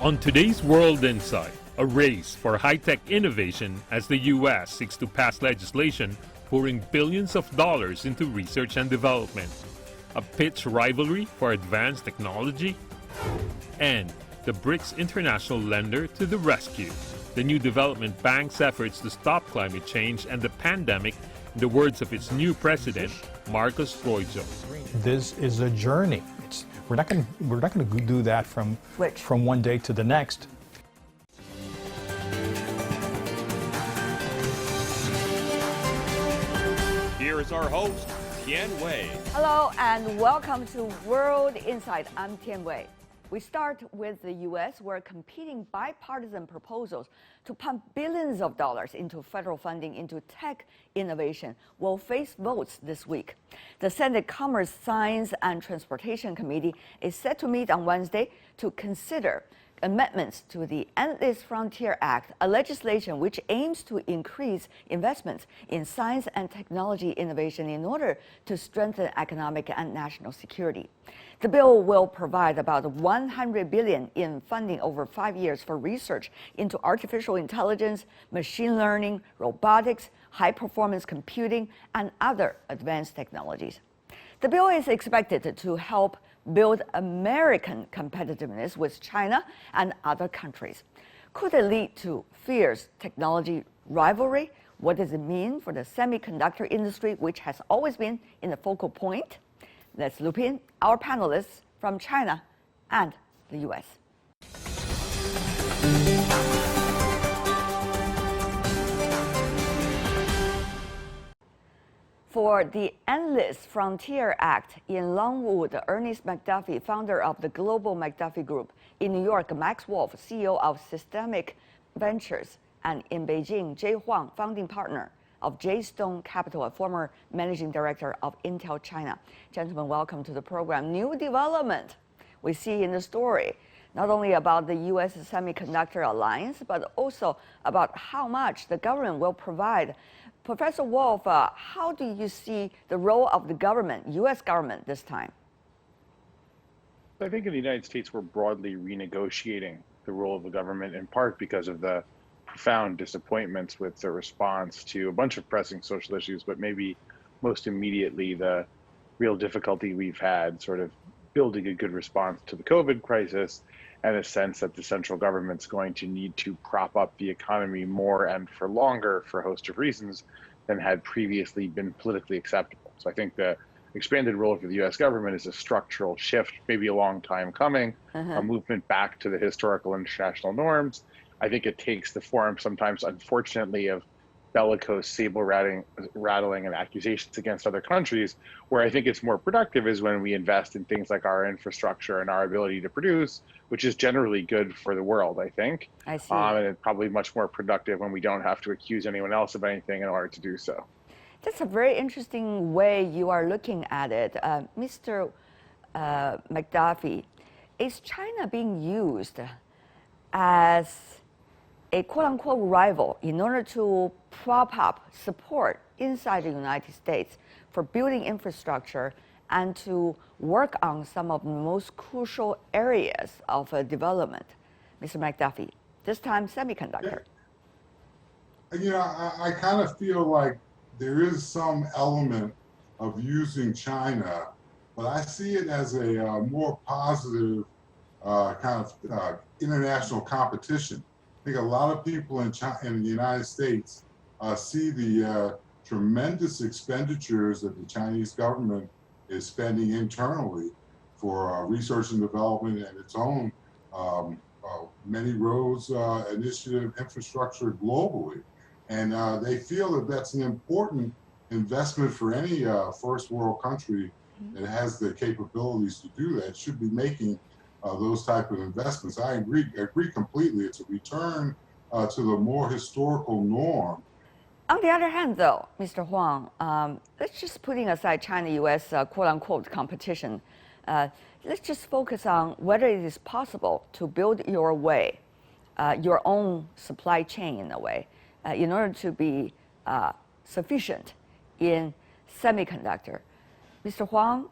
On today's World Insight, a race for high-tech innovation as the U.S. seeks to pass legislation pouring billions of dollars into research and development, a pitch rivalry for advanced technology, and the BRICS international lender to the rescue, the new development bank's efforts to stop climate change and the pandemic, in the words of its new president, Marcos Roizo. This is a journey. We're not going to do that from one day to the next. Here is our host, Tian Wei. Hello and welcome to World Insight. I'm Tian Wei. We start with the U.S., where competing bipartisan proposals to pump billions of dollars into federal funding into tech innovation will face votes this week. The Senate Commerce, Science, and Transportation Committee is set to meet on Wednesday to consider amendments to the Endless Frontier Act, a legislation which aims to increase investments in science and technology innovation in order to strengthen economic and national security. The bill will provide about $100 billion in funding over 5 years for research into artificial intelligence, machine learning, robotics, high-performance computing, and other advanced technologies. The bill is expected to help build American competitiveness with China and other countries. Could it lead to fierce technology rivalry? What does it mean for the semiconductor industry, which has always been in the focal point? Let's loop in our panelists from China and the U.S. For the Endless Frontier Act in Longwood, Ernest McDuffie, founder of the Global McDuffie Group. In New York, Max Wolf, CEO of Systemic Ventures. And in Beijing, Jay Huang, founding partner of J-Stone Capital, a former managing director of Intel China. Gentlemen, welcome to the program. New development we see in the story, not only about the U.S. Semiconductor Alliance, but also about how much the government will provide. Professor Wolf, how do you see the role of the government, U.S. government, this time? I think in the United States, we're broadly renegotiating the role of the government, in part because of the profound disappointments with the response to a bunch of pressing social issues, but maybe most immediately the real difficulty we've had sort of building a good response to the COVID crisis, and a sense that the central government's going to need to prop up the economy more and for longer for a host of reasons than had previously been politically acceptable. So I think the expanded role for the US government is a structural shift, maybe a long time coming, a movement back to the historical international norms. I think it takes the form sometimes, unfortunately, of bellicose saber rattling and accusations against other countries, where I think it's more productive is when we invest in things like our infrastructure and our ability to produce, which is generally good for the world, I think. I see. And it's probably much more productive when we don't have to accuse anyone else of anything in order to do so. That's a very interesting way you are looking at it. Mr. McDuffie, is China being used as a quote-unquote rival in order to prop up support inside the United States for building infrastructure and to work on some of the most crucial areas of development? Mr. McDuffie, this time semiconductor. You know, I kind of feel like there is some element of using China, but I see it as a more positive kind of international competition. I think a lot of people in China, in the United States, see the tremendous expenditures that the Chinese government is spending internally for research and development and its own many roads initiative infrastructure globally. And they feel that that's an important investment for any first world country that has the capabilities to do that. It should be making those type of investments. I agree completely. It's a return to the more historical norm. On the other hand, though, Mr. Huang, let's just putting aside China-U.S. Quote-unquote competition, let's just focus on whether it is possible to build your way, your own supply chain in a way, in order to be sufficient in semiconductor. Mr. Huang,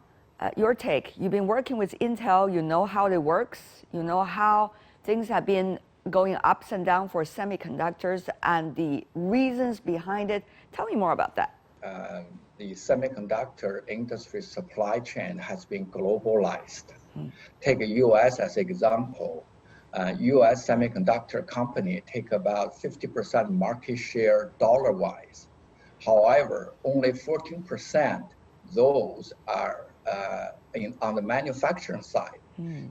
your take. You've been working with Intel, you know how it works, you know how things have been going ups and down for semiconductors and the reasons behind it. Tell me more about that. The semiconductor industry supply chain has been globalized. Take the US as an example. US semiconductor company take about 50% market share dollar-wise. However, only 14% those are on the manufacturing side.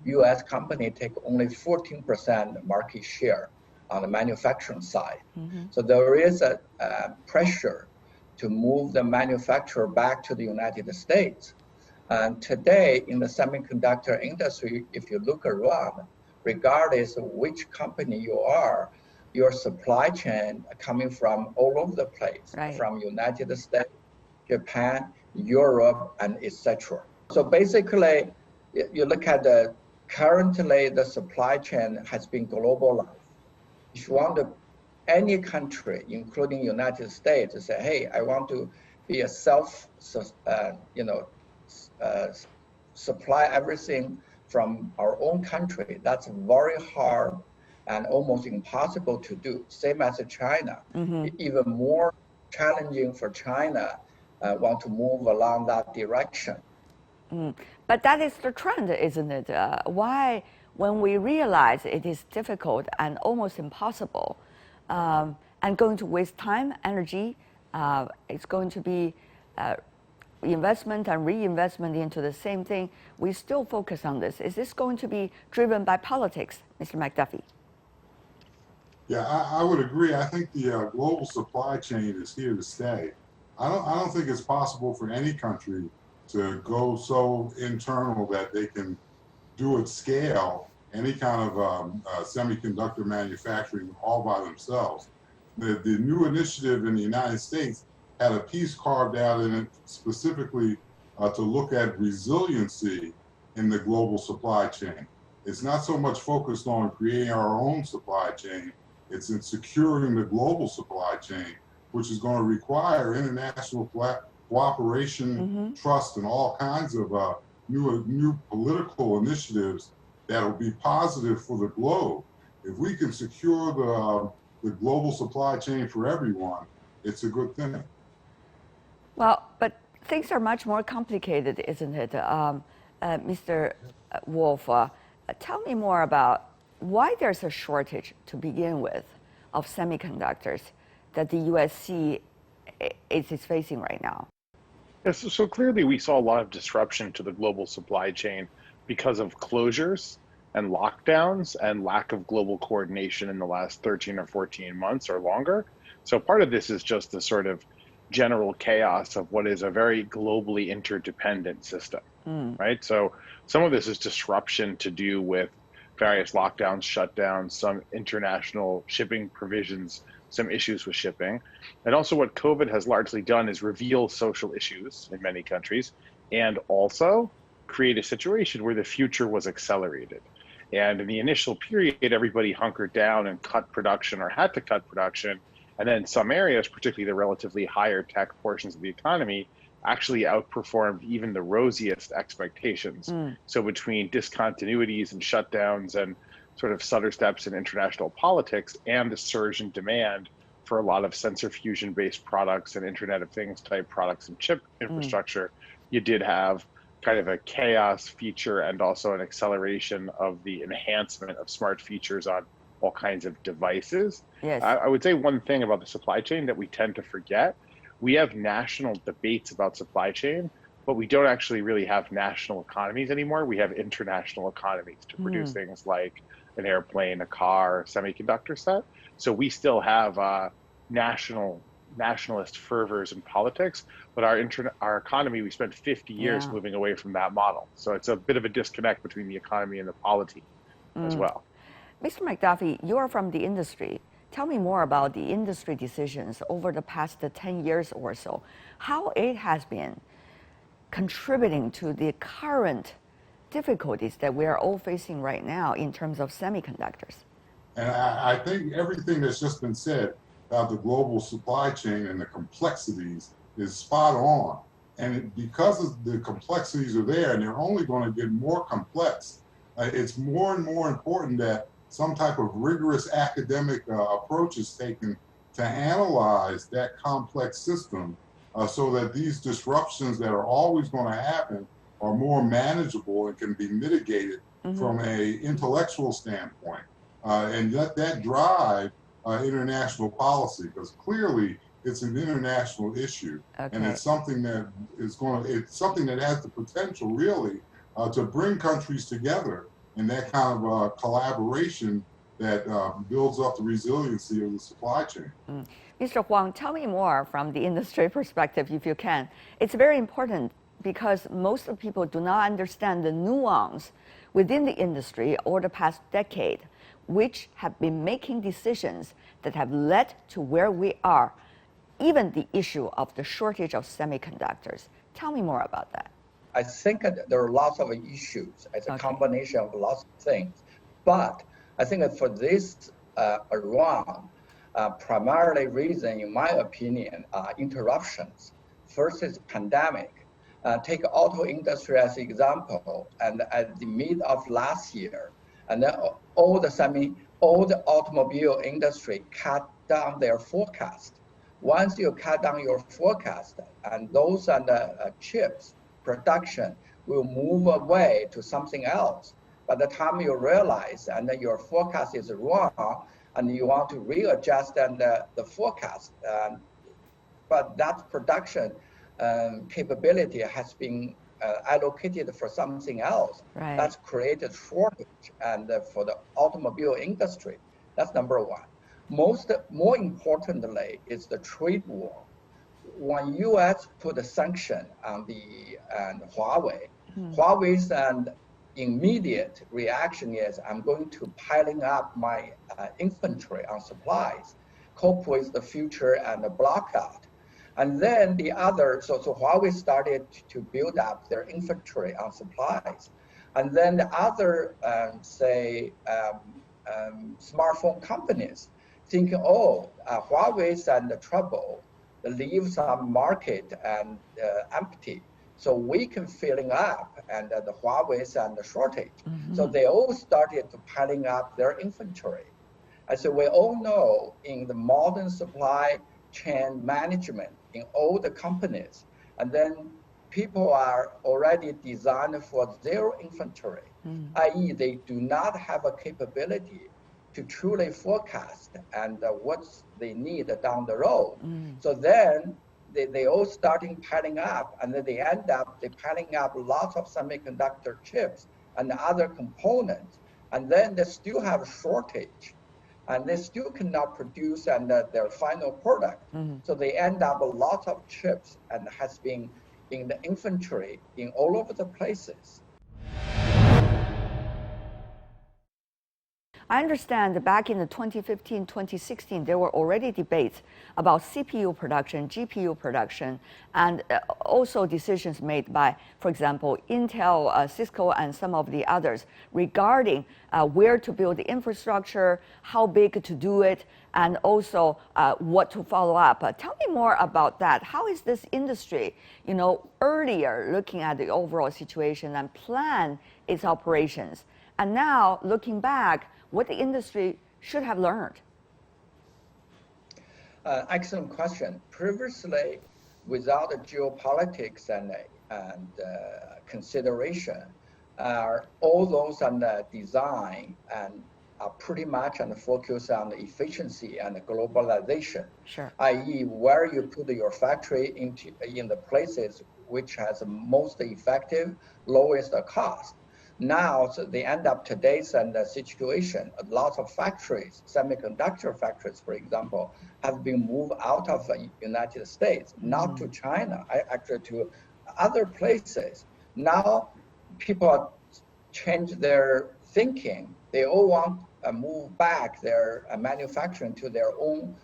US company take only 14% market share on the manufacturing side. So there is a pressure to move the manufacturer back to the United States. And today in the semiconductor industry, if you look around, regardless of which company you are, your supply chain coming from all over the place, from United States, Japan, Europe, and etc. So basically, you look at currently the supply chain has been globalized. If you want to, any country, including United States, to say, hey, I want to be a supply everything from our own country, that's very hard and almost impossible to do. Same as China, even more challenging for China want to move along that direction. But that is the trend, isn't it? Why, when we realize it is difficult and almost impossible, and going to waste time, energy, it's going to be investment and reinvestment into the same thing, we still focus on this. Is this going to be driven by politics, Mr. McDuffie? Yeah, I would agree. I think the global supply chain is here to stay. I don't think it's possible for any country to go so internal that they can do at scale any kind of semiconductor manufacturing all by themselves. The new initiative in the United States had a piece carved out in it specifically to look at resiliency in the global supply chain. It's not so much focused on creating our own supply chain, it's in securing the global supply chain, which is going to require international cooperation, trust, and all kinds of new political initiatives that will be positive for the globe. If we can secure the global supply chain for everyone, it's a good thing. Well, but things are much more complicated, isn't it? Mr. Wolf, tell me more about why there's a shortage to begin with of semiconductors that the U.S. is facing right now. Yes, so clearly we saw a lot of disruption to the global supply chain because of closures and lockdowns and lack of global coordination in the last 13 or 14 months or longer. So part of this is just the sort of general chaos of what is a very globally interdependent system, right? So some of this is disruption to do with various lockdowns, shutdowns, some international shipping provisions, some issues with shipping. And also what COVID has largely done is reveal social issues in many countries and also create a situation where the future was accelerated. And in the initial period, everybody hunkered down and cut production or had to cut production. And then some areas, particularly the relatively higher tech portions of the economy, actually outperformed even the rosiest expectations. So between discontinuities and shutdowns and sort of stutter steps in international politics and the surge in demand for a lot of sensor fusion-based products and Internet of Things type products and chip infrastructure, you did have kind of a chaos feature and also an acceleration of the enhancement of smart features on all kinds of devices. Yes. I would say one thing about the supply chain that we tend to forget, we have national debates about supply chain, but we don't actually really have national economies anymore. We have international economies to produce things like an airplane, a car, semiconductor set. So we still have nationalist fervors in politics, but our economy, we spent 50 years moving away from that model. So it's a bit of a disconnect between the economy and the polity as well. Mr. McDuffie, you're from the industry. Tell me more about the industry decisions over the past 10 years or so, how it has been contributing to the current difficulties that we are all facing right now in terms of semiconductors. And I think everything that's just been said about the global supply chain and the complexities is spot on. And because of the complexities are there and they're only going to get more complex, it's more and more important that some type of rigorous academic approach is taken to analyze that complex system so that these disruptions that are always going to happen are more manageable and can be mitigated from a intellectual standpoint. And let that drive international policy, because clearly it's an international issue. And it's something that it's something that has the potential really to bring countries together in that kind of collaboration that builds up the resiliency of the supply chain. Mr. Huang, tell me more from the industry perspective, if you can. It's very important because most of people do not understand the nuance within the industry over the past decade, which have been making decisions that have led to where we are, even the issue of the shortage of semiconductors. Tell me more about that. I think there are lots of issues. It's a combination of lots of things. But I think that for this round, primarily reason, in my opinion, are interruptions. First is pandemic. Take auto industry as an example, and at the mid of last year, and then all the automobile industry cut down their forecast. Once you cut down your forecast, and those and chips production will move away to something else. By the time you realize and then your forecast is wrong, and you want to readjust and the forecast, but that production capability has been allocated for something else. Right. That's created shortage and for the automobile industry. That's number one. More importantly is the trade war. When U.S. put a sanction on the Huawei, Huawei's immediate reaction is, I'm going to piling up my inventory on supplies, cope with the future and the blackout. And then the other, so Huawei started to build up their inventory on supplies. And then the other, smartphone companies thinking, Huawei's and the trouble, leave some market and empty. So we can filling up and the Huawei's and the shortage. So they all started to piling up their inventory. And so we all know in the modern supply chain management in all the companies, and then people are already designed for zero inventory, i.e. they do not have a capability to truly forecast and what they need down the road. So then they all starting piling up, and then they piling up lots of semiconductor chips and other components, and then they still have shortage, and they still cannot produce and their final product. So they end up with lots of chips and has been in the inventory in all over the places. I understand that back in the 2015, 2016, there were already debates about CPU production, GPU production, and also decisions made by, for example, Intel, Cisco, and some of the others regarding where to build the infrastructure, how big to do it, and also what to follow up. Tell me more about that. How is this industry, earlier looking at the overall situation and plan its operations? And now, looking back, what the industry should have learned? Excellent question. Previously, without the geopolitics and consideration, all those on the design and are pretty much on the focus on the efficiency and the globalization. Sure. I.e., where you put your factory in the places which has the most effective, lowest cost. Now, so they end up today's situation. A lot of factories, semiconductor factories, for example, have been moved out of the United States, not to China, actually to other places. Now, people change their thinking. They all want to move back their manufacturing to their own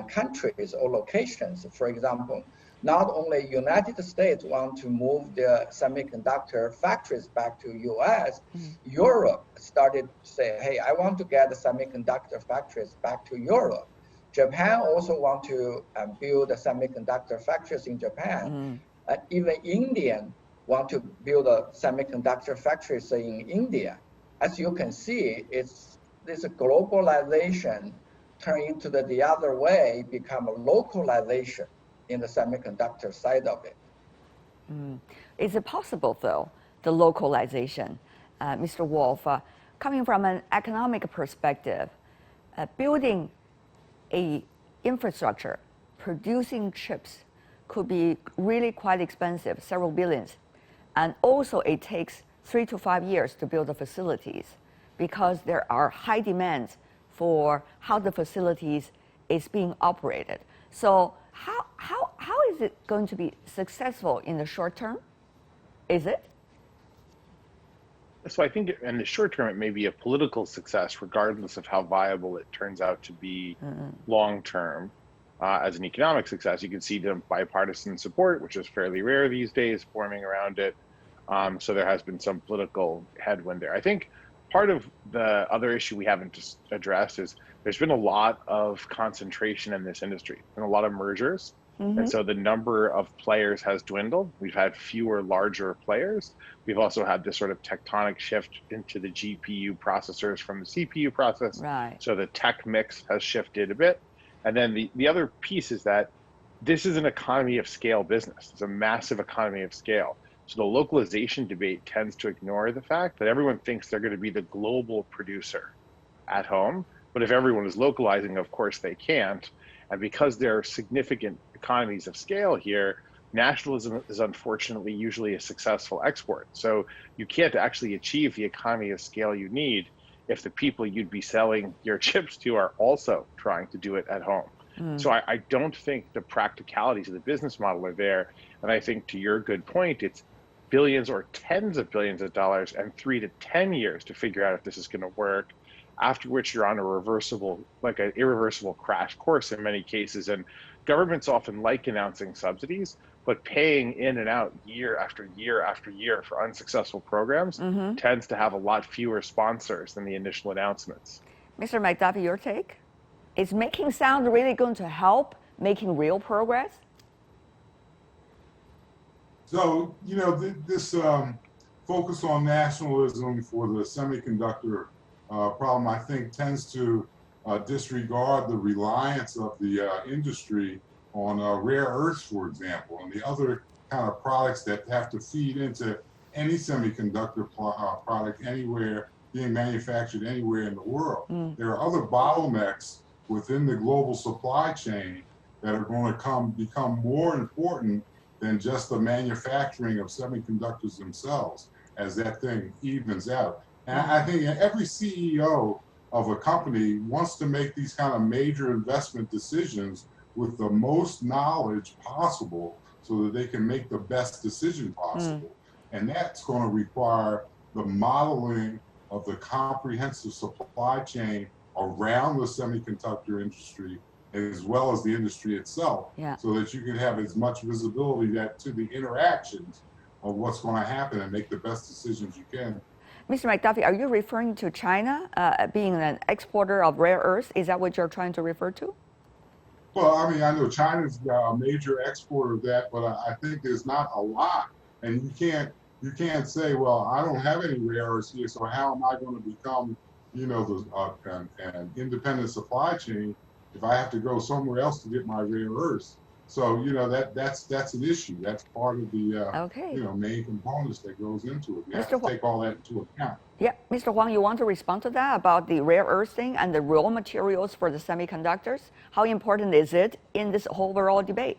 countries or locations. For example, not only United States want to move the semiconductor factories back to US, Europe started to say, hey, I want to get the semiconductor factories back to Europe. Japan also want to build the semiconductor factories in Japan. Even Indian want to build a semiconductor factories in India. As you can see, it's this globalization turn into the other way, become a localization in the semiconductor side of it. Is it possible, though, the localization? Mr. Wolf, coming from an economic perspective, building a infrastructure, producing chips could be really quite expensive, several billions. And also it takes 3 to 5 years to build the facilities because there are high demands for how the facilities is being operated. So how is it going to be successful in the short term? Is it? So I think in the short term, it may be a political success, regardless of how viable it turns out to be long term. As an economic success, you can see the bipartisan support, which is fairly rare these days, forming around it. So there has been some political headwind there. I think part of the other issue we haven't just addressed is there's been a lot of concentration in this industry and a lot of mergers. And so the number of players has dwindled. We've had fewer larger players. We've also had this sort of tectonic shift into the GPU processors from the CPU process. Right. So the tech mix has shifted a bit. And then the other piece is that this is an economy of scale business. It's a massive economy of scale. So the localization debate tends to ignore the fact that everyone thinks they're going to be the global producer at home. But if everyone is localizing, of course they can't. And because there are significant economies of scale here, nationalism is unfortunately usually a successful export. So you can't actually achieve the economy of scale you need if the people you'd be selling your chips to are also trying to do it at home. So I don't think the practicalities of the business model are there. And I think, to your good point, it's billions or tens of billions of dollars and 3 to 10 years to figure out if this is going to work, after which you're on a reversible, like an irreversible crash course in many cases. And governments often like announcing subsidies, but paying in and out year after year after year for unsuccessful programs tends to have a lot fewer sponsors than the initial announcements. Mr. McDuffie, your take? Is making sound really going to help making real progress? So, you know, this focus on nationalism for the semiconductor problem, I think, tends to disregard the reliance of the industry on rare earths, for example, and the other kind of products that have to feed into any semiconductor product anywhere, being manufactured anywhere in the world. There are other bottlenecks within the global supply chain that are going to become more important than just the manufacturing of semiconductors themselves as that thing evens out. And I think every CEO of a company wants to make these kind of major investment decisions with the most knowledge possible so that they can make the best decision possible. And that's going to require the modeling of the comprehensive supply chain around the semiconductor industry, as well as the industry itself, so that you can have as much visibility to the interactions of what's going to happen and make the best decisions you can. Mr. McDuffie, are you referring to China being an exporter of rare earths? Is that what you're trying to refer to? Well, I mean, I know China's a major exporter of that, but I think there's not a lot. And you can't say, well, I don't have any rare earths here, so how am I going to become, you know, an independent supply chain if I have to go somewhere else to get my rare earths? So, you know, that's an issue. That's part of the you know, main components that goes into it. You have to take all that into account. Yeah, Mr. Huang, you want to respond to that about the rare earth thing and the raw materials for the semiconductors? How important is it in this overall debate?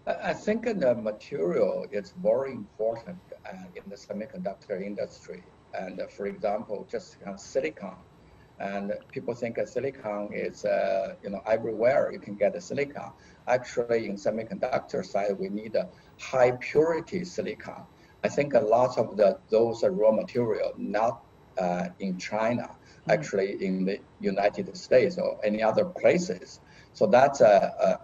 I think the material is very important in the semiconductor industry. And for example, just silicon. And people think silicon is, you know, everywhere you can get a silicon. Actually, in semiconductor side, we need a high purity silicon. I think a lot of those raw material not in China, actually in the United States or any other places. So that's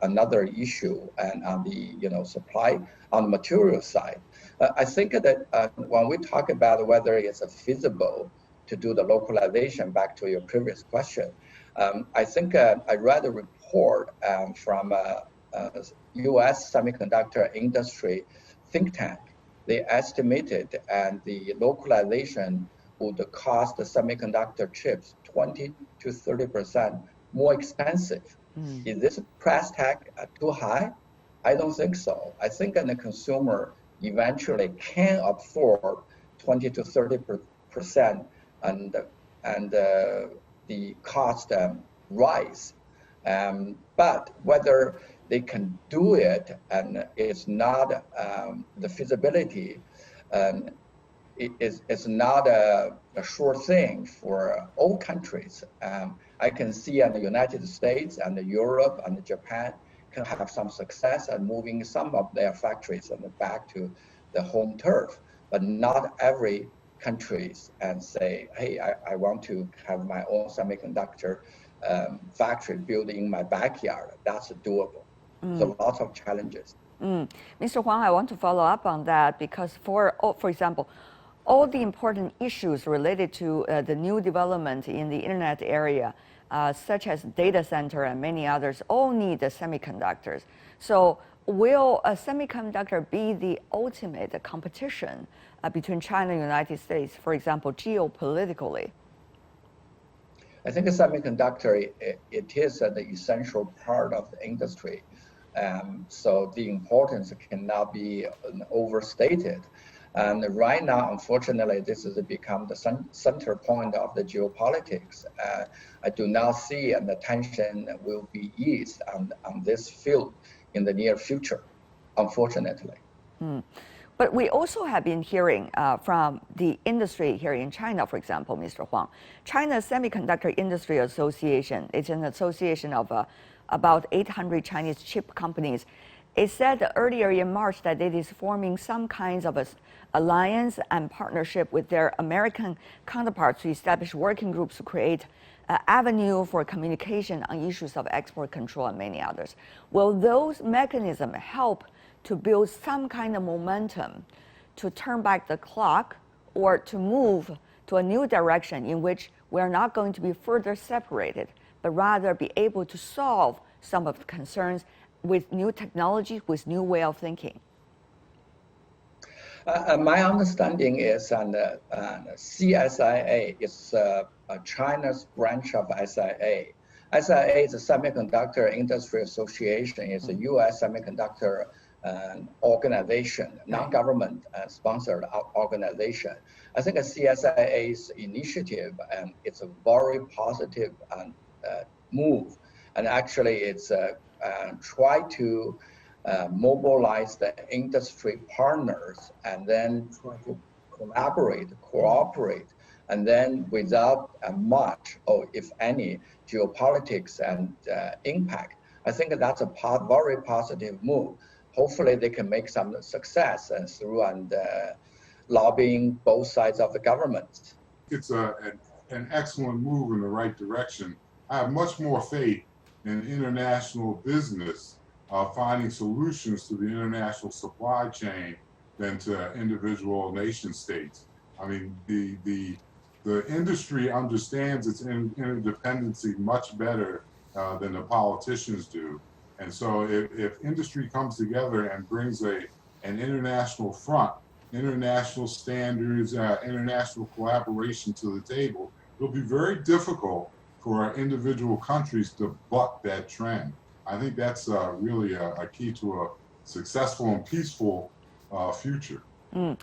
another issue. And on the, you know, supply on the material side, I think that when we talk about whether it's feasible to do the localization, back to your previous question, I think I read a report from U.S. semiconductor industry think tank. They estimated and the localization would cost the semiconductor chips 20 to 30% more expensive. Is this price tag too high? I don't think so. I think the consumer eventually can afford 20 to 30% and the cost rise. But whether they can do it and it's not the feasibility, it's not a sure thing for all countries. I can see in the United States and Europe and Japan can have some success at moving some of their factories back to the home turf, but not every countries and say, hey, I want to have my own semiconductor factory built in my backyard. That's doable. So lots of challenges. Mr. Huang, I want to follow up on that because for example, all the important issues related to the new development in the internet area, such as data center and many others, all need the semiconductors. So will a semiconductor be the ultimate competition between China and the United States, for example, geopolitically? I think a semiconductor, it is the essential part of the industry. So the importance cannot be overstated. And right now, unfortunately, this has become the center point of the geopolitics. I do not see the tension will be eased on this field in the near future, unfortunately. But we also have been hearing from the industry here in China, for example, Mr. Huang. China's Semiconductor Industry Association, it's an association of about 800 Chinese chip companies. It said earlier in March that it is forming some kinds of alliance and partnership with their American counterparts to establish working groups to create an avenue for communication on issues of export control and many others. Will those mechanisms help to build some kind of momentum to turn back the clock or to move to a new direction in which we're not going to be further separated, but rather be able to solve some of the concerns with new technology, with new way of thinking? My understanding is CSIA is China's branch of SIA. SIA is a Semiconductor Industry Association. It's a U.S. semiconductor organization, non-government sponsored organization. I think a CSIA's initiative, and it's a very positive move. And actually, it's try to mobilize the industry partners and then try to cooperate, and then without much or if any geopolitics and impact. I think that's a very positive move. Hopefully they can make some success through lobbying both sides of the government. It's an excellent move in the right direction. I have much more faith in international business finding solutions to the international supply chain than to individual nation states. I mean, the industry understands its interdependency much better than the politicians do. And so if industry comes together and brings an international front, international standards, international collaboration to the table, it'll be very difficult for individual countries to buck that trend. I think that's really a key to a successful and peaceful future.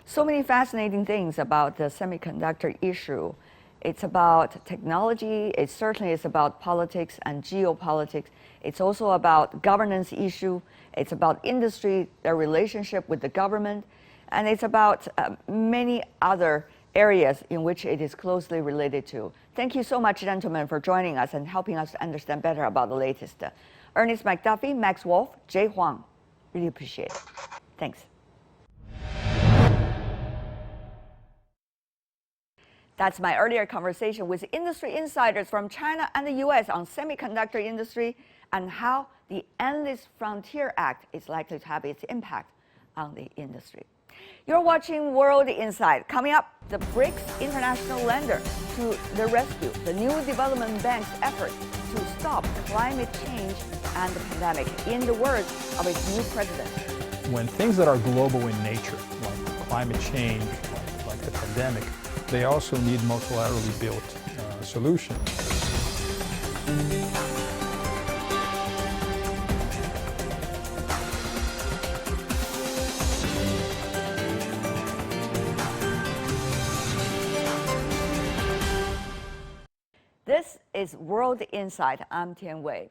So many fascinating things about the semiconductor issue. It's about technology, it certainly is about politics and geopolitics. It's also about governance issue, it's about industry, their relationship with the government, and it's about many other areas in which it is closely related to. Thank you so much, gentlemen, for joining us and helping us to understand better about the latest. Ernest McDuffie, Max Wolf, Jay Huang, really appreciate it. Thanks. That's my earlier conversation with industry insiders from China and the US on semiconductor industry and how the Endless Frontier Act is likely to have its impact on the industry. You're watching World Insight. Coming up, the BRICS international lender to the rescue, the new development bank's effort to stop climate change and the pandemic, in the words of its new president. When things that are global in nature, like climate change, like the pandemic, they also need multilaterally built solutions. This is World Insight. I'm Tian Wei.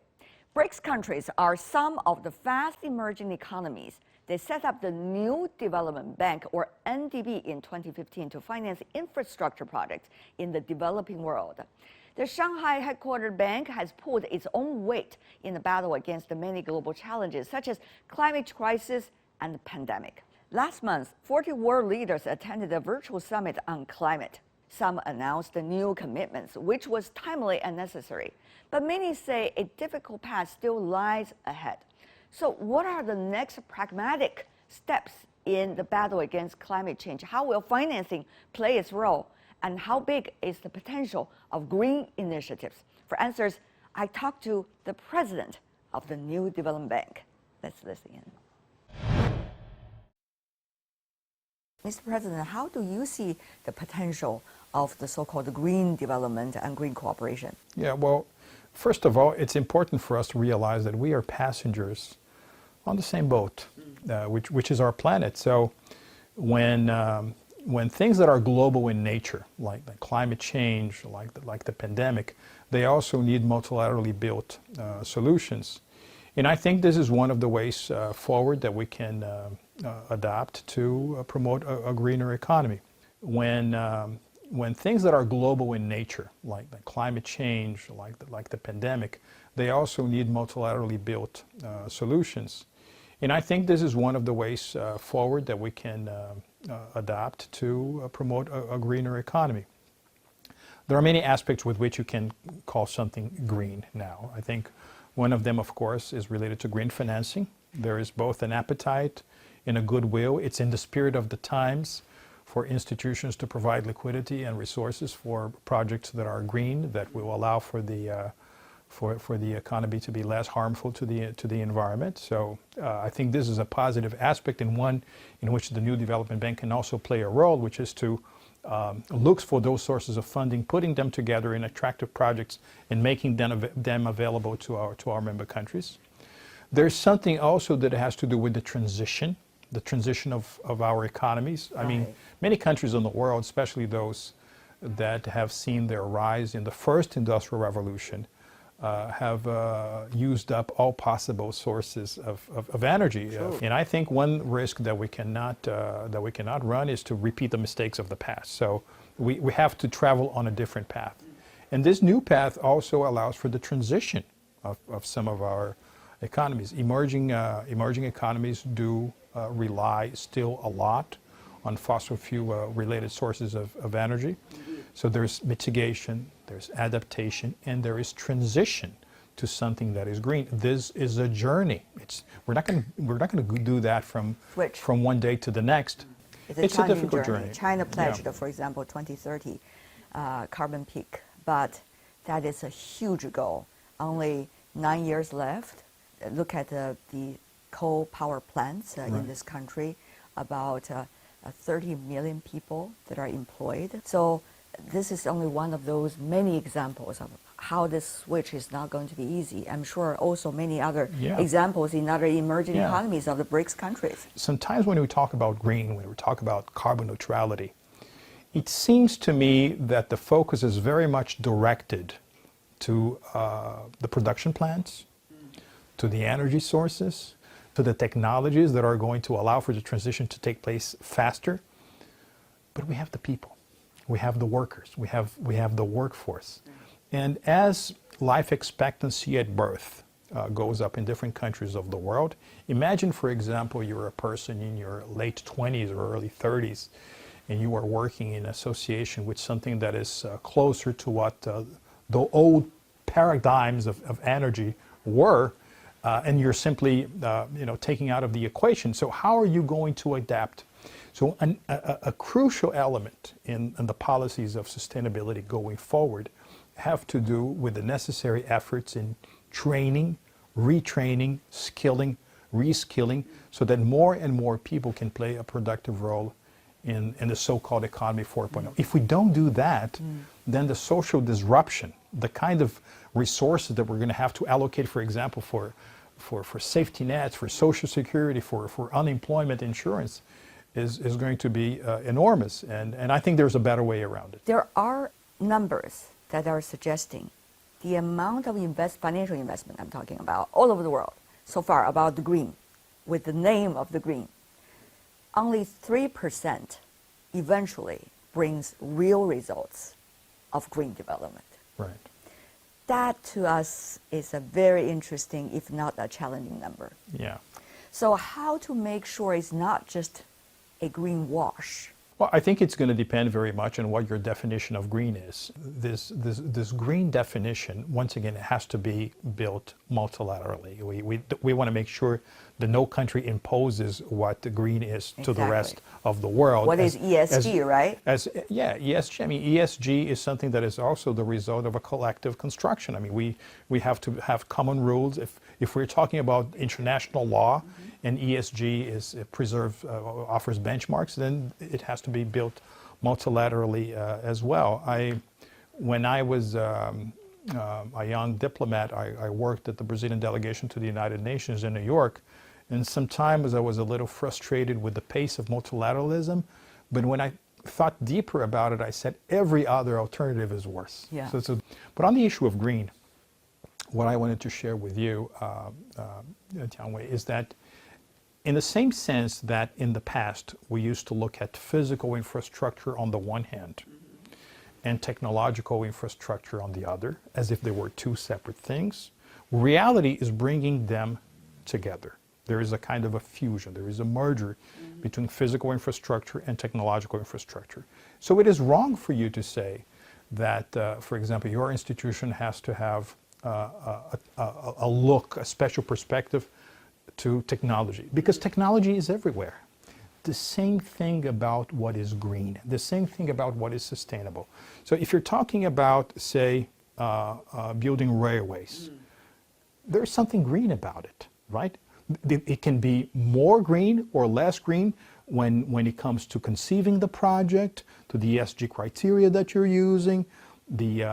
BRICS countries are some of the fast emerging economies. They set up the New Development Bank, or NDB, in 2015 to finance infrastructure projects in the developing world. The Shanghai headquartered bank has pulled its own weight in the battle against the many global challenges, such as climate crisis and the pandemic. Last month, 40 world leaders attended a virtual summit on climate. Some announced the new commitments, which was timely and necessary. But many say a difficult path still lies ahead. So what are the next pragmatic steps in the battle against climate change? How will financing play its role? And how big is the potential of green initiatives? For answers, I talked to the president of the New Development Bank. Let's listen in. Mr. President, how do you see the potential of the so-called green development and green cooperation? Yeah, well, first of all, it's important for us to realize that we are passengers on the same boat, which is our planet. So when things that are global in nature, like the climate change, like the pandemic, they also need multilaterally built solutions. And I think this is one of the ways forward that we can adopt to promote a greener economy. When things that are global in nature, like the climate change, like the pandemic, they also need multilaterally built solutions. And I think this is one of the ways forward that we can adopt to promote a greener economy. There are many aspects with which you can call something green now. I think one of them, of course, is related to green financing. There is both an appetite and a goodwill. It's in the spirit of the times for institutions to provide liquidity and resources for projects that are green, that will allow for the economy to be less harmful to the environment. So I think this is a positive aspect, and one in which the New Development Bank can also play a role, which is to look for those sources of funding, putting them together in attractive projects and making them available to our member countries. There's something also that has to do with the transition of our economies. I mean, many countries in the world, especially those that have seen their rise in the first industrial revolution, have used up all possible sources of energy. And I think one risk that we cannot run is to repeat the mistakes of the past. So we have to travel on a different path. And this new path also allows for the transition of some of our economies. Emerging economies do rely still a lot on fossil fuel related sources of energy. So there's mitigation, there's adaptation, and there is transition to something that is green. This is a journey. We're not going to do that from one day to the next. It's a difficult journey. China pledged, for example, 2030 carbon peak, but that is a huge goal. Only 9 years left. Look at the coal power plants in this country, about 30 million people that are employed. So this is only one of those many examples of how this switch is not going to be easy. I'm sure also many other examples in other emerging economies of the BRICS countries. Sometimes when we talk about green, when we talk about carbon neutrality, it seems to me that the focus is very much directed to the production plants, to the energy sources, to the technologies that are going to allow for the transition to take place faster. But we have the people, we have the workers, we have the workforce. And as life expectancy at birth goes up in different countries of the world, imagine, for example, you're a person in your late 20s or early 30s, and you are working in association with something that is closer to what the old paradigms of energy were, and you're simply taking out of the equation. So how are you going to adapt? So a crucial element in the policies of sustainability going forward have to do with the necessary efforts in training, retraining, skilling, reskilling, so that more and more people can play a productive role in the so-called economy 4.0. If we don't do that, then the social disruption, the kind of resources that we're going to have to allocate, for example, for safety nets, for social security, for unemployment insurance, is going to be enormous. And I think there's a better way around it. There are numbers that are suggesting the amount of financial investment I'm talking about all over the world so far about the green, with the name of the green. Only 3% eventually brings real results of green development. Right. That to us is a very interesting, if not a challenging number. Yeah. So how to make sure it's not just a green wash? Well, I think it's going to depend very much on what your definition of green is. This green definition, once again, it has to be built multilaterally. We want to make sure that no country imposes what the green is to the rest of the world. What is ESG, right? Yeah, ESG. I mean, ESG is something that is also the result of a collective construction. I mean, we have to have common rules. If we're talking about international law, and ESG offers benchmarks, then it has to be built multilaterally as well. When I was a young diplomat, I worked at the Brazilian delegation to the United Nations in New York, and sometimes I was a little frustrated with the pace of multilateralism, but when I thought deeper about it, I said every other alternative is worse. Yeah. But on the issue of green, what I wanted to share with you, Tianwei, is that in the same sense that in the past we used to look at physical infrastructure on the one hand and technological infrastructure on the other, as if they were two separate things, reality is bringing them together. There is a kind of a fusion, there is a merger between physical infrastructure and technological infrastructure. So it is wrong for you to say that, for example, your institution has to have a special perspective to technology, because technology is everywhere. The same thing about what is green, the same thing about what is sustainable. So if you're talking about, say, building railways, there's something green about it, right? It can be more green or less green when it comes to conceiving the project, to the ESG criteria that you're using, the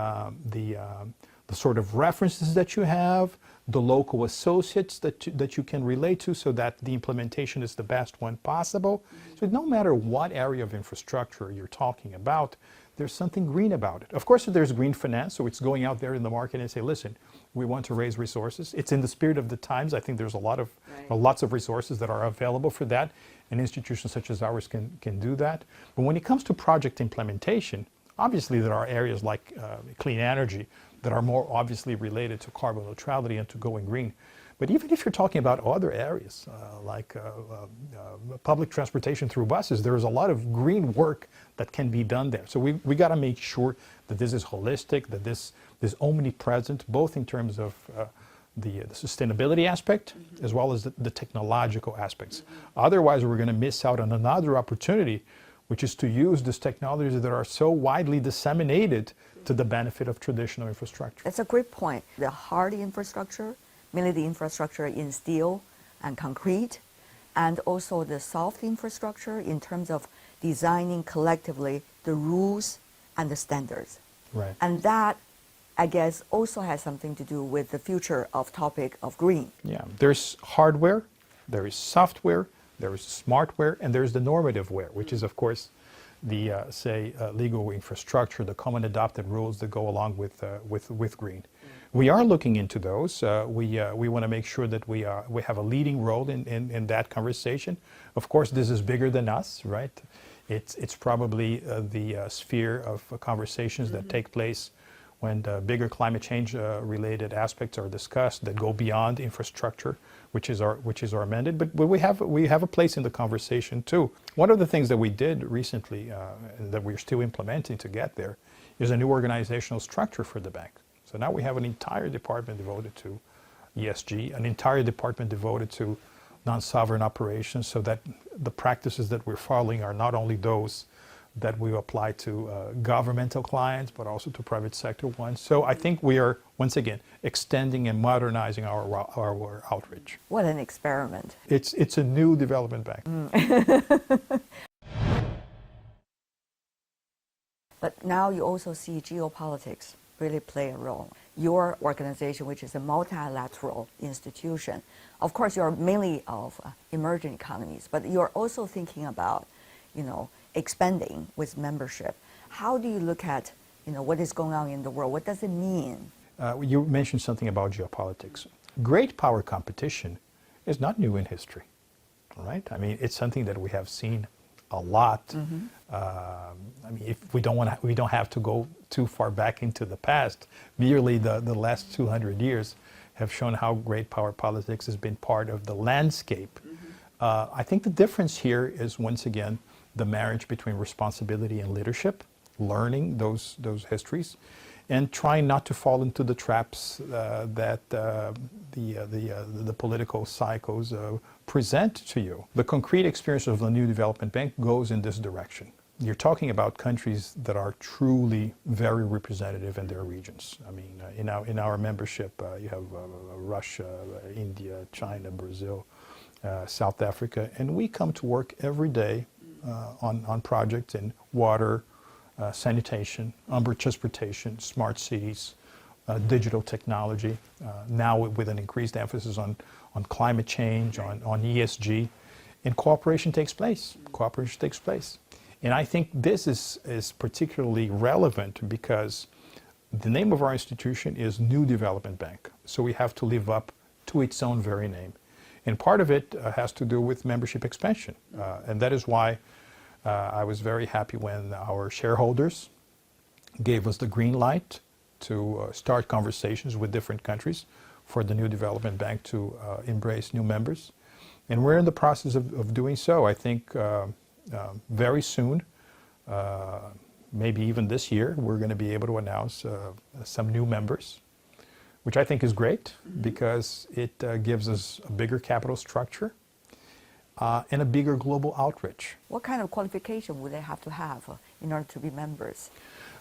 sort of references that you have, the local associates that you can relate to so that the implementation is the best one possible. So no matter what area of infrastructure you're talking about, there's something green about it. Of course, there's green finance, so it's going out there in the market and say, listen, we want to raise resources. It's in the spirit of the times. I think there's lots of resources that are available for that, and institutions such as ours can do that. But when it comes to project implementation, obviously there are areas like clean energy that are more obviously related to carbon neutrality and to going green. But even if you're talking about other areas like public transportation through buses, there is a lot of green work that can be done there. So we got to make sure that this is holistic, that this is omnipresent, both in terms of the sustainability aspect as well as the technological aspects. Otherwise, we're going to miss out on another opportunity, which is to use these technologies that are so widely disseminated to the benefit of traditional infrastructure. That's a great point. The hard infrastructure, mainly the infrastructure in steel and concrete, and also the soft infrastructure in terms of designing collectively the rules and the standards. Right. And that, I guess, also has something to do with the future of topic of green. Yeah, there's hardware, there is software, there is smartware, and there's the normativeware, which is, of course, the, legal infrastructure, the common adopted rules that go along with green. We are looking into those. We want to make sure that we have a leading role in that conversation. Of course, this is bigger than us, right? It's probably the sphere of conversations that take place when the bigger climate change related aspects are discussed that go beyond infrastructure, which is our mandate. But we have a place in the conversation too. One of the things that we did recently that we're still implementing to get there is a new organizational structure for the bank. So now we have an entire department devoted to ESG, an entire department devoted to non-sovereign operations, so that the practices that we're following are not only those that we apply to governmental clients, but also to private sector ones. So I think we are, once again, extending and modernizing our outreach. What an experiment. It's a new development bank. But now you also see geopolitics really play a role. Your organization, which is a multilateral institution, of course, you're mainly of emerging economies, but you're also thinking about, expanding with membership. How do you look at, what is going on in the world? What does it mean? You mentioned something about geopolitics. Great power competition is not new in history, right? I mean, it's something that we have seen a lot. If we don't have to go too far back into the past. Merely the last 200 years have shown how great power politics has been part of the landscape. I think the difference here is, once again, the marriage between responsibility and leadership, learning those histories, and trying not to fall into the traps that the political cycles present to you. The concrete experience of the New Development Bank goes in this direction. You're talking about countries that are truly very representative in their regions. I mean, in our membership, you have Russia, India, China, Brazil, South Africa, and we come to work every day on projects in water, sanitation, urban transportation, smart cities, digital technology, now with an increased emphasis on climate change, on ESG, and cooperation takes place. Cooperation takes place. And I think this is particularly relevant because the name of our institution is New Development Bank. So we have to live up to its own very name. And part of it has to do with membership expansion. And that is why I was very happy when our shareholders gave us the green light to start conversations with different countries for the New Development Bank to embrace new members. And we're in the process of doing so. I think very soon, maybe even this year, we're going to be able to announce some new members, which I think is great because it gives us a bigger capital structure and a bigger global outreach. What kind of qualification would they have to have in order to be members?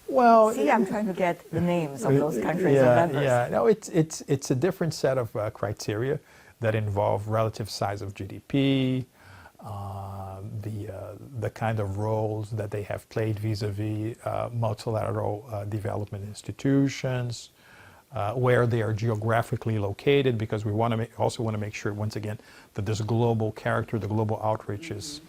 Well, see, I'm trying to get the names of those countries and members. Yeah, no, it's a different set of criteria that involve relative size of GDP, the kind of roles that they have played vis-a-vis multilateral development institutions, where they are geographically located, because we also want to make sure, once again, that this global character, the global outreach is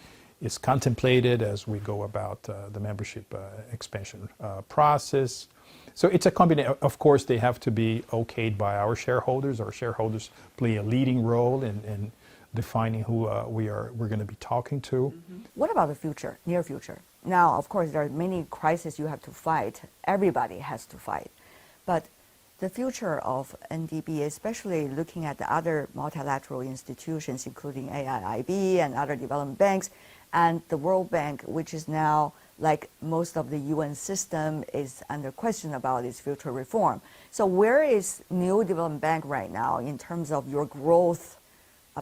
contemplated as we go about the membership expansion process. So it's a combination. Of course, they have to be okayed by our shareholders. Our shareholders play a leading role in defining who we're going to be talking to. What about the future, near future? Now, of course, there are many crises you have to fight. Everybody has to fight. But the future of NDB, especially looking at the other multilateral institutions, including AIIB and other development banks, and the World Bank, which is now, like most of the UN system, is under question about its future reform. So where is New Development Bank right now in terms of your growth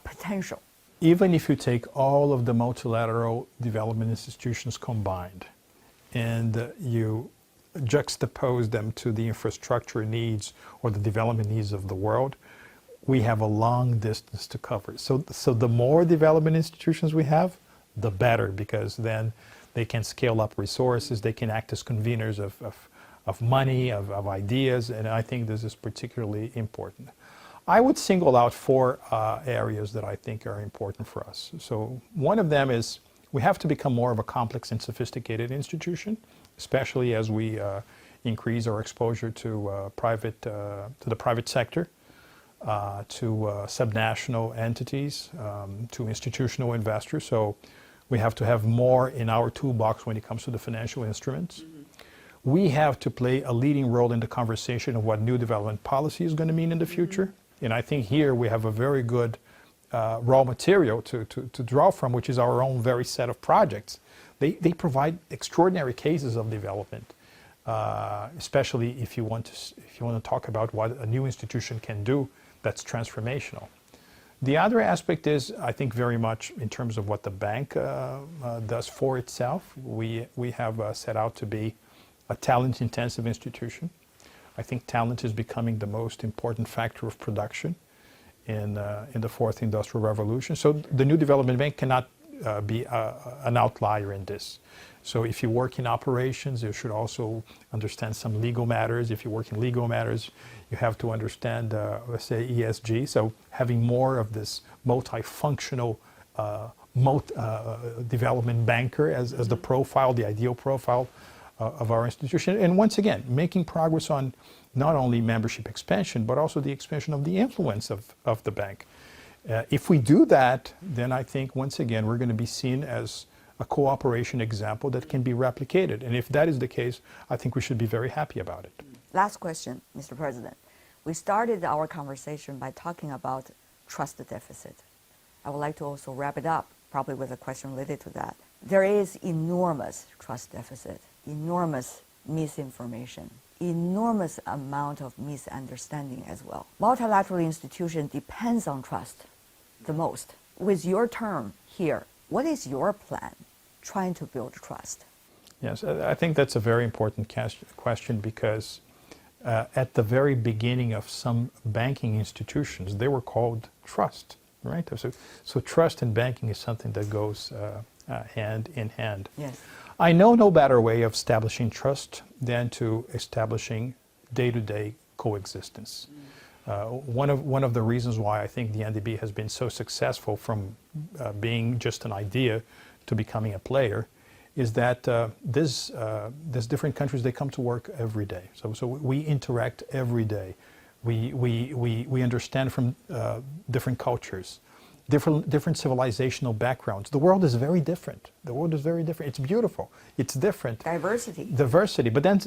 potential? Even if you take all of the multilateral development institutions combined and you juxtapose them to the infrastructure needs or the development needs of the world, we have a long distance to cover. So the more development institutions we have, the better, because then they can scale up resources, they can act as conveners of money, of ideas, and I think this is particularly important. I would single out 4 areas that I think are important for us. So one of them is we have to become more of a complex and sophisticated institution, especially as we increase our exposure to the private sector, to subnational entities, to institutional investors. So we have to have more in our toolbox when it comes to the financial instruments. We have to play a leading role in the conversation of what new development policy is going to mean in the future. And I think here we have a very good raw material to draw from, which is our own very set of projects. They provide extraordinary cases of development, especially if you want to talk about what a new institution can do that's transformational. The other aspect is, I think, very much in terms of what the bank does for itself. We have set out to be a talent-intensive institution. I think talent is becoming the most important factor of production in the fourth industrial revolution. So the New Development Bank cannot be an outlier in this. So if you work in operations, you should also understand some legal matters. If you work in legal matters, you have to understand, let's say, ESG. So having more of this multifunctional development banker as the profile, the ideal profile of our institution. And once again, making progress on not only membership expansion, but also the expansion of the influence of the bank. If we do that, then I think, once again, we're going to be seen as a cooperation example that can be replicated. And if that is the case, I think we should be very happy about it. Last question, Mr. President. We started our conversation by talking about trust deficit. I would like to also wrap it up, probably with a question related to that. There is enormous trust deficit, enormous misinformation, enormous amount of misunderstanding as well. Multilateral institution depends on trust the most. With your term here, what is your plan trying to build trust? Yes, I think that's a very important question because at the very beginning of some banking institutions, they were called trust, right? So trust and banking is something that goes hand in hand. Yes. I know no better way of establishing trust than to establishing day-to-day coexistence. One of the reasons why I think the NDB has been so successful from being just an idea to becoming a player is that these different countries, they come to work every day. So we interact every day. We understand from different cultures, different civilizational backgrounds. The world is very different. The world is very different. It's beautiful. It's different. Diversity. But then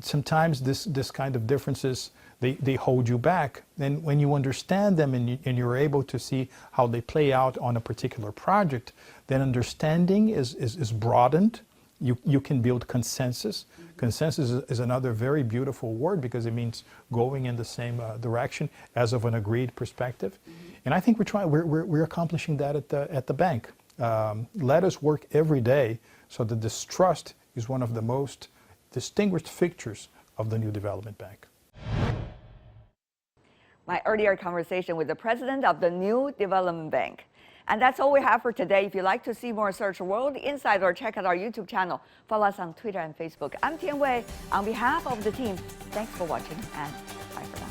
sometimes this kind of differences, they hold you back. And when you understand them and you're able to see how they play out on a particular project, then understanding is broadened. You can build consensus. Consensus is another very beautiful word because it means going in the same direction as of an agreed perspective. And I think we're accomplishing that at the bank. Let us work every day so that this trust is one of the most distinguished features of the new development bank. My earlier conversation with the president of the new development bank. And that's all we have for today. If you'd like to see more, search World Insight or check out our YouTube channel. Follow us on Twitter and Facebook. I'm Tian Wei. On behalf of the team, thanks for watching and bye for now.